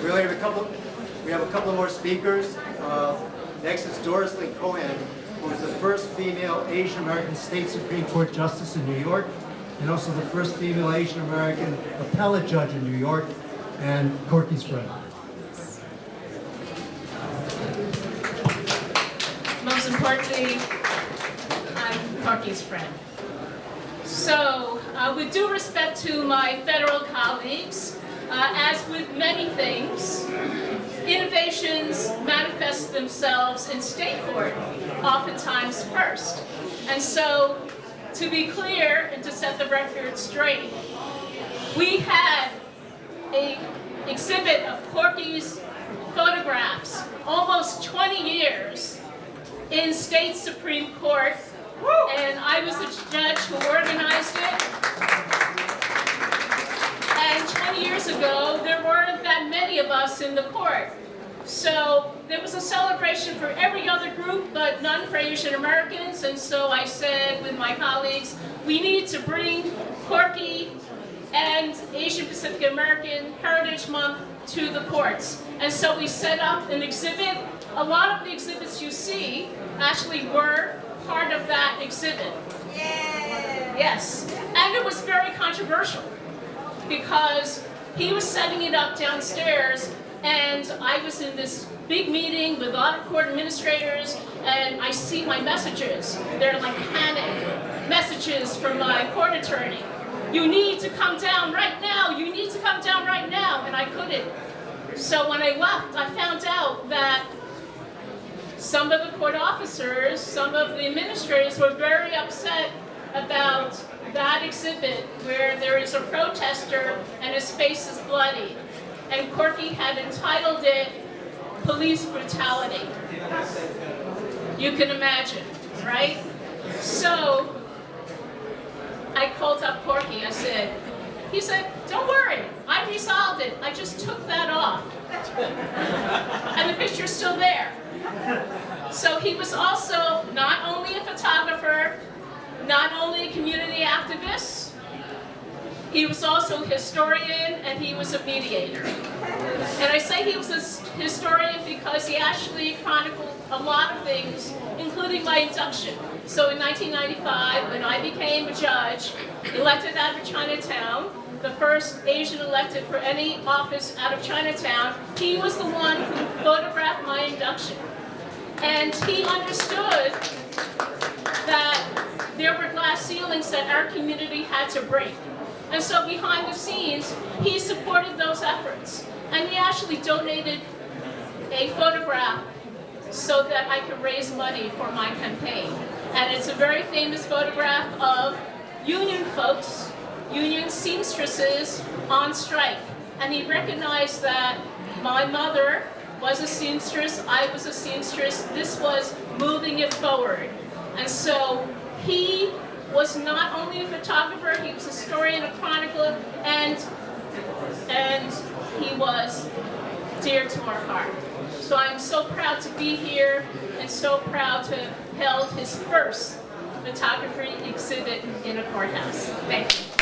We have a couple more speakers. Next is Doris LIng, who is the first female Asian American State Supreme Court Justice in New York, and also the first female Asian American appellate judge in New York, and Corky's friend. Most importantly, I'm Corky's friend. So, with due respect to my federal colleagues, as with many things, innovations manifest themselves in state court, oftentimes first. And so, to be clear and to set the record straight, we had an exhibit of Corky's photographs, almost 20 years, in state Supreme Court, and I was the judge who organized it. And 20 years ago, there weren't that many of us in the court. So there was a celebration for every other group, but none for Asian Americans. And so I said with my colleagues, we need to bring Corky and Asian Pacific American Heritage Month to the courts. And so we set up an exhibit. A lot of the exhibits you see actually were part of that exhibit. Yeah. Yes. And it was very controversial because he was setting it up downstairs, and I was in this big meeting with a lot of court administrators, and I see my messages. They're like panic messages from my court attorney. You need to come down right now. You need to come down right now. And I couldn't. So when I left, I found out that some of the court officers, some of the administrators were very upset about that exhibit where there is a protester and his face is bloody. And Corky had entitled it Police Brutality. You can imagine, right? So I called up Corky. He said, don't worry, I resolved it. I just took that off. And the picture's still there. So he was also not only a photographer, not only a community activist, he was also a historian, and he was a mediator. And I say he was a historian because he actually chronicled a lot of things, including my induction. So in 1995, when I became a judge, elected out of Chinatown, the first Asian elected for any office out of Chinatown, he was the one who photographed my induction. And he understood that there were glass ceilings that our community had to break. And so behind the scenes, he supported those efforts. And he actually donated a photograph so that I could raise money for my campaign. And it's a very famous photograph of union folks, union seamstresses on strike. And he recognized that my mother was a seamstress, I was a seamstress, this was moving it forward. And so he was not only a photographer, he was a historian, a chronicler, and he was dear to our heart. So I'm so proud to be here and so proud to have held his first photography exhibit in a courthouse. Thank you.